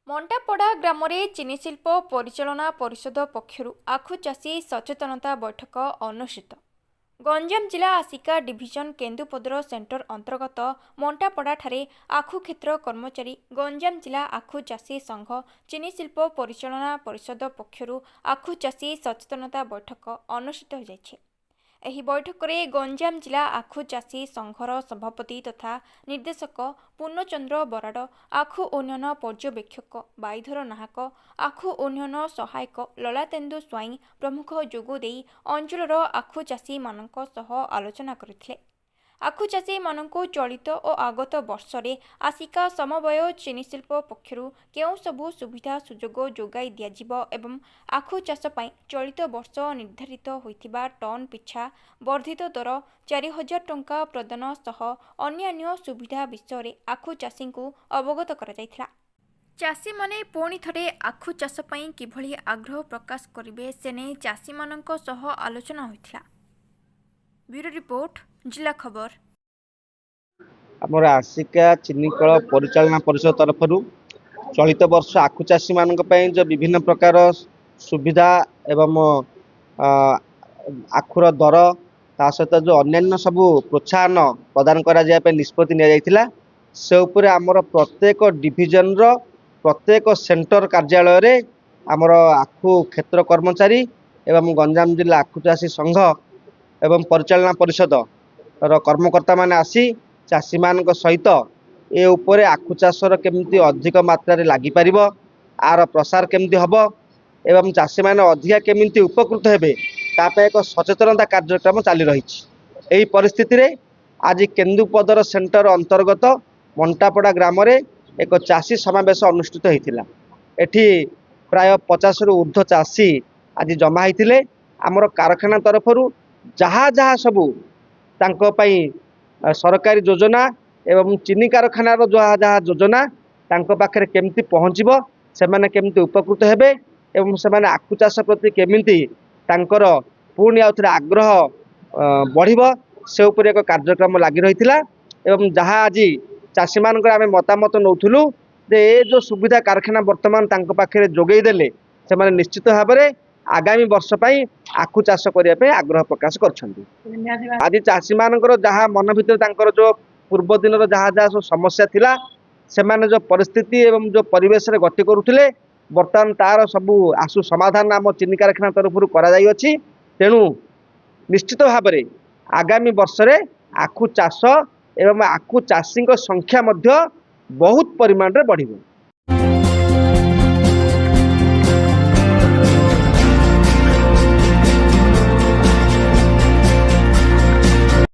ମଣ୍ଟାପଡ଼ା ଗ୍ରାମରେ ଚିନିଶିଳ୍ପ ପରିଚାଳନା ପରିଷଦ ପକ୍ଷରୁ ଆଖୁ ଚାଷୀ ସଚେତନତା ବୈଠକ ଅନୁଷ୍ଠିତ। ଗଞ୍ଜାମ ଜିଲ୍ଲା ଆସିକା ଡିଭିଜନ କେନ୍ଦୁପଦର ସେଣ୍ଟର ଅନ୍ତର୍ଗତ ମଣ୍ଟାପଡ଼ାଠାରେ ଆଖୁ କ୍ଷେତ୍ର କର୍ମଚାରୀ ଗଞ୍ଜାମ ଜିଲ୍ଲା ଆଖୁ ଚାଷୀ ସଂଘ ଚିନିଶିଳ୍ପ ପରିଚାଳନା ପରିଷଦ ପକ୍ଷରୁ ଆଖୁ ଚାଷୀ ସଚେତନତା ବୈଠକ ଅନୁଷ୍ଠିତ ହୋଇଯାଇଛି। ଏହି ବୈଠକରେ ଗଞ୍ଜାମ ଜିଲ୍ଲା ଆଖୁ ଚାଷୀ ସଂଘର ସଭାପତି ତଥା ନିର୍ଦ୍ଦେଶକ ପୂର୍ଣ୍ଣଚନ୍ଦ୍ର ବରାଡ଼, ଆଖୁ ଉନ୍ନୟନ ପର୍ଯ୍ୟବେକ୍ଷକ ବାଇଧର ନାହାକ, ଆଖୁ ଉନ୍ନୟନ ସହାୟକ ଲଲାତେନ୍ଦୁ ସ୍ୱାଇଁ ପ୍ରମୁଖ ଯୋଗଦେଇ ଅଞ୍ଚଳର ଆଖୁ ଚାଷୀମାନଙ୍କ ସହ ଆଲୋଚନା କରିଥିଲେ। ଆଖୁ ଚାଷୀମାନଙ୍କୁ ଚଳିତ ଓ ଆଗତ ବର୍ଷରେ ଆସିକା ସମବାୟ ଚିନିଶିଳ୍ପ ପକ୍ଷରୁ କେଉଁ ସବୁ ସୁବିଧା ସୁଯୋଗ ଯୋଗାଇ ଦିଆଯିବ ଏବଂ ଆଖୁ ଚାଷ ପାଇଁ ଚଳିତ ବର୍ଷ ନିର୍ଦ୍ଧାରିତ ହୋଇଥିବା ଟନ୍ ପିଛା ବର୍ଦ୍ଧିତ ଦର 4,000 ଟଙ୍କା ପ୍ରଦାନ ସହ ଅନ୍ୟାନ୍ୟ ସୁବିଧା ବିଷୟରେ ଆଖୁ ଚାଷୀଙ୍କୁ ଅବଗତ କରାଯାଇଥିଲା। ଚାଷୀମାନେ ପୁଣି ଥରେ ଆଖୁ ଚାଷ ପାଇଁ କିଭଳି ଆଗ୍ରହ ପ୍ରକାଶ କରିବେ ସେ ନେଇ ଚାଷୀମାନଙ୍କ ସହ ଆଲୋଚନା ହୋଇଥିଲା। ବ୍ୟୁରୋ ରିପୋର୍ଟ, जिला खबर। आमर आसिका चिनिकल परिचालना परिषद तरफ चलित वर्ष आखु चाषी मान जो विभिन्न प्रकार सुविधा एवं आखुर दर ता सहित जो अन्य सबू प्रोत्साहन प्रदान करा निष्पत्ति निया से उपरे आमर प्रत्येक डिविजन रो प्रत्येक सेंटर कार्यालय रे आमर आखु क्षेत्र कर्मचारी एवं गंजाम जिला आखु चाषी संघ एवं परिचालना परिषद कर्मकर्ता माने आसी चाषी मान सहित ए उपरे आखु चाषर केमती अधिक मात्रा लगी पारिबो आर प्रसार केमती हबो एवं चाषी माने अधिका केमती उपकृत हेबे तापे एक सचेतनता कार्यक्रम चाली रही। एही परिस्थिति रे आज केन्दुपदर सेंटर अंतर्गत मंटापड़ा ग्राम रे एक चाषी समावेश अनुष्ठित होइतिला। एठी प्राय 50 रु ऊर्ध्व चाषी आज जमा होइतिले। आमर कारखाना तरफरु जहाँ जहाँ सबू तांको पई सरकारी योजना एवं चीनी कारखाना जहाँ जहाँ योजना तांको पाखरे केमती पहुँचबो सेमाने केमती उपकृत हेबे एवं सेमाने आखु चाष प्रति केमती तांकर पुणी आउ थरे आग्रह बढ़िबो से उपरे एक कार्यक्रम लागि रहितिला। एवं जहाँ आज चाषी मानकर आमे मतामत नौथुलु जे ए जो सुविधा कारखाना वर्तमान तांको पाखरे जोगेई देले सेमाने निश्चित भाबरे आगामी वर्ष पई आखु चाष करिया पे आग्रह प्रकाश करछन्ती। आज चाषी मानकर जहाँ मन भितर तांकर जो पूर्व दिन जहाँ जहाँ सब समस्या थिला सेमाने जो परिस्थिति एवं जो परिवेश रे गति करुथिले वर्तमान तार सबू आसु समाधान आम चीनी कारखाना तरफ करा जाई अछि। तेणु निश्चित भाव में आगामी वर्ष रे आखु चाष एवं आखु चाषी संख्या मध्य बहुत परिमाण रे बढ़िबो।